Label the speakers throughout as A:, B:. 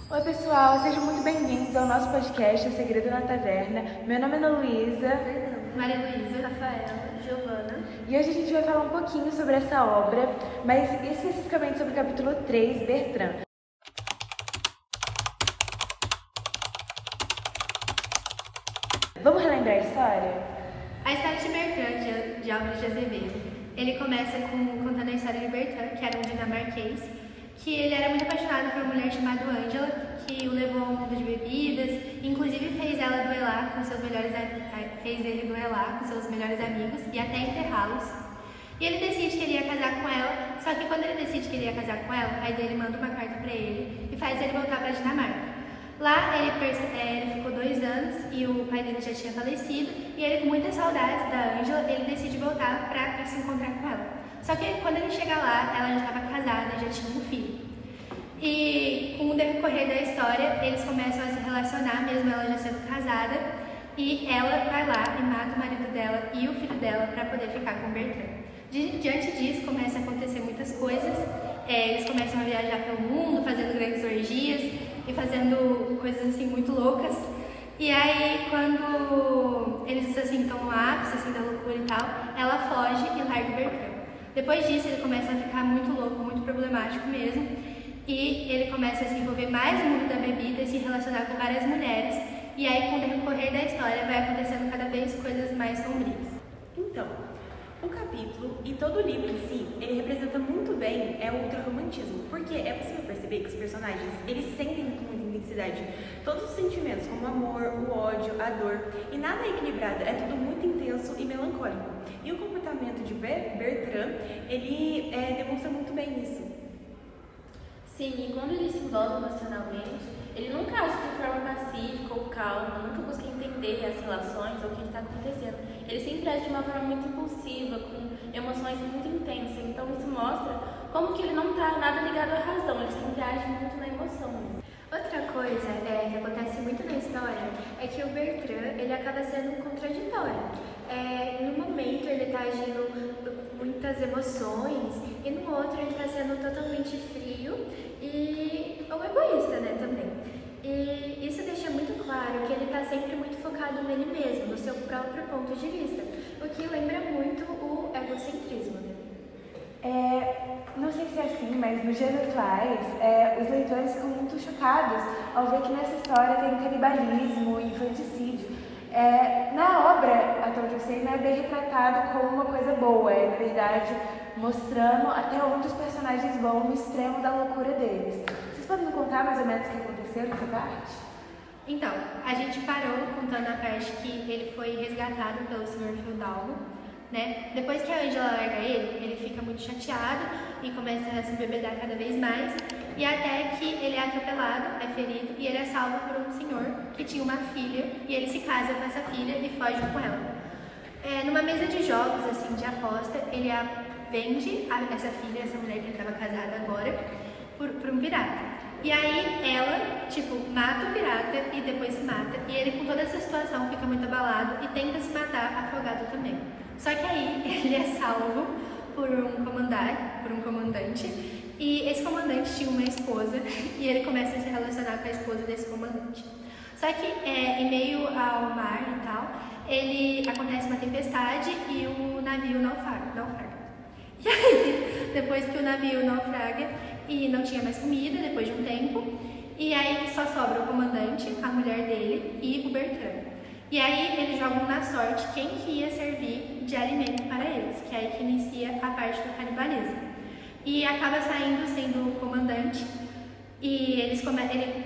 A: Oi pessoal, sejam muito bem-vindos ao nosso podcast O Segredo na Taverna. Meu nome é Ana Luísa,
B: Maria Luísa, Rafaela, Giovana.
A: E hoje a gente vai falar um pouquinho sobre essa obra, mas especificamente sobre o capítulo 3, Bertrand. Vamos relembrar a história?
B: A história de Bertrand, de Álvares de Azevedo, ele começa contando a história de Bertrand, que era um dinamarquês, que ele era muito apaixonado por uma mulher chamada Ângela, que o levou a um mundo de bebidas, inclusive fez ele duelar com seus melhores amigos e até enterrá-los. E ele decide que ele ia casar com ela, só que quando ele decide que ele ia casar com ela, o pai dele manda uma carta para ele e faz ele voltar para a Dinamarca. Lá ele ficou 2 anos e o pai dele já tinha falecido, e ele, com muitas saudades da Ângela, ele decide voltar para se encontrar com ela. Só que quando ele chega lá, ela já estava casada e já tinha um filho. E com o decorrer da história, eles começam a se relacionar, mesmo ela já sendo casada, e ela vai lá e mata o marido dela e o filho dela para poder ficar com o Bertrand. Diante disso, começa a acontecer muitas coisas. Eles começam a viajar pelo mundo, fazendo grandes orgias e fazendo coisas assim muito loucas. E aí, quando eles assim estão no ápice assim, da loucura e tal, ela foge e larga o Bertrand. Depois disso, ele começa a ficar muito louco, muito problemático mesmo. E ele começa a se envolver mais no mundo da bebida e se relacionar com várias mulheres. E aí, com o decorrer da história, vai acontecendo cada vez coisas mais sombrias.
C: Então, o capítulo e todo o livro em si, ele representa muito bem o ultrarromantismo, porque é possível perceber que os personagens, eles sentem com muita intensidade todos os sentimentos, como o amor, o ódio, a dor, e nada é equilibrado, é tudo muito intenso e melancólico. E o comportamento de Bertrand, ele demonstra muito bem isso.
D: Sim, e quando ele se envolve emocionalmente, ele nunca age de forma pacífica ou calma, nunca busca entender as relações ou o que está acontecendo. Ele sempre age de uma forma muito impulsiva, com emoções muito intensas. Então isso mostra como que ele não está nada ligado à razão, ele sempre age muito na emoção mesmo.
B: Outra coisa que acontece muito na história é que o Bertrand, ele acaba sendo um contraditório. No momento ele está agindo com muitas emoções e no outro ele está sendo totalmente frio ou egoísta, né, também. E isso deixa muito claro que ele está sempre muito focado nele mesmo, no seu próprio ponto de vista, o que lembra muito o egocentrismo, né?
A: Não sei se é assim, mas nos dias atuais, os leitores ficam muito chocados ao ver que nessa história tem canibalismo e infanticídio. Na obra, até onde eu sei, não é bem retratado como uma coisa boa, na verdade mostrando até onde os personagens vão no extremo da loucura deles. Vocês podem me contar mais ou menos o que aconteceu nessa parte?
B: Então, a gente parou contando a parte que ele foi resgatado pelo Sr. Fildalgo, né? Depois que a Ângela larga ele fica muito chateado e começa a se embebedar cada vez mais, e até que ele é atropelado, é ferido, e ele é salvo por um senhor que tinha uma filha, e ele se casa com essa filha e foge com ela. Numa mesa de jogos, assim, de aposta, ele vende essa filha, essa mulher que ele estava casado agora, por um pirata. E aí ela, mata o pirata e depois se mata. E ele, com toda essa situação, fica muito abalado e tenta se matar afogado também. Só que aí ele é salvo por um comandante, e esse comandante tinha uma esposa e ele começa a se relacionar com a esposa desse comandante. Só que em meio ao mar e tal, acontece uma tempestade e o navio naufraga. E aí, depois que o navio naufraga e não tinha mais comida, depois de um tempo, e aí só sobra o comandante, a mulher dele e o Bertrand. E aí eles jogam na sorte quem que ia servir de alimento para eles, que é aí que inicia a parte do canibalismo. E acaba sendo o comandante, e ele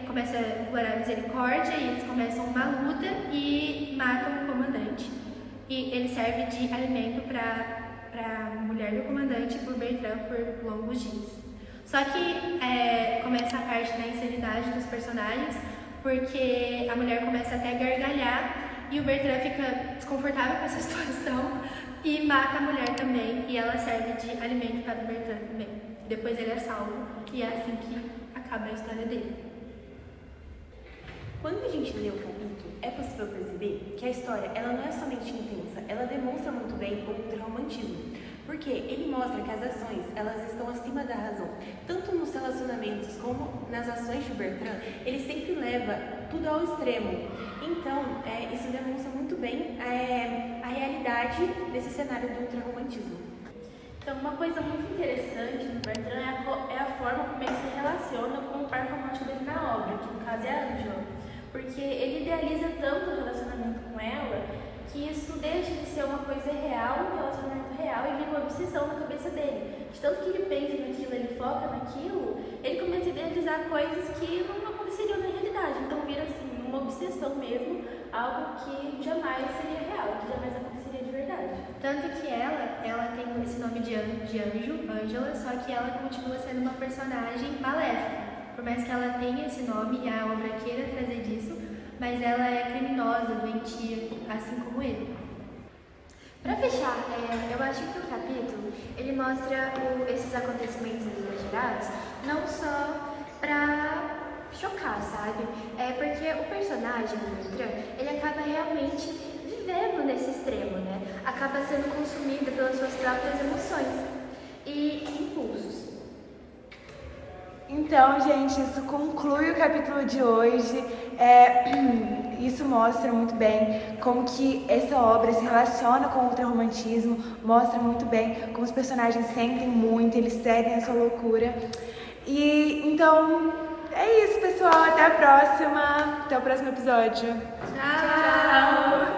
B: começa a implorar misericórdia, e eles começam uma luta e matam o comandante. E ele serve de alimento para a mulher do comandante por Bertrand por longos dias. Só que começa a parte da insanidade dos personagens, porque a mulher começa até a gargalhar e o Bertrand fica desconfortável com essa situação e mata a mulher também, e ela serve de alimento para o Bertrand também. Depois ele é salvo e é assim que acaba a história dele.
C: Quando a gente lê o capítulo, é possível perceber que a história ela não é somente intensa, ela demonstra muito bem o ultrarromantismo. porque ele mostra que as ações, elas estão acima da razão. Tanto nos relacionamentos como nas ações de Bertrand, ele sempre leva tudo ao extremo. Então, isso demonstra muito bem a realidade desse cenário do ultrarromantismo.
D: Então, uma coisa muito interessante no Bertrand é a forma como ele se relaciona com o par romântico dele na obra, que no caso é a Ângela. Porque ele idealiza tanto o relacionamento com ela que isso deixa de ser uma coisa real, um relacionamento real, e vira uma obsessão na cabeça dele. De tanto que ele pensa naquilo, ele foca naquilo, ele começa a idealizar coisas que não aconteceriam na realidade. Então vira assim, uma obsessão mesmo, algo que jamais seria real, que jamais aconteceria de verdade.
B: Tanto que ela tem esse nome de anjo, Ângela, só que ela continua sendo uma personagem maléfica. Por mais que ela tenha esse nome e a obra queira trazer disso, mas ela é criminosa, doentia, assim como ele.
A: Para fechar, eu acho que o capítulo ele mostra esses acontecimentos exagerados não só para chocar, sabe? Porque o personagem do Bertrand, ele acaba realmente vivendo nesse extremo, né? Acaba sendo consumido pelas suas próprias emoções e impulsos. Então, gente, isso conclui o capítulo de hoje. Isso mostra muito bem como que essa obra se relaciona com o ultrarromantismo, mostra muito bem como os personagens sentem muito, eles seguem essa loucura. E então, é isso, pessoal. Até a próxima. Até o próximo episódio.
B: Tchau!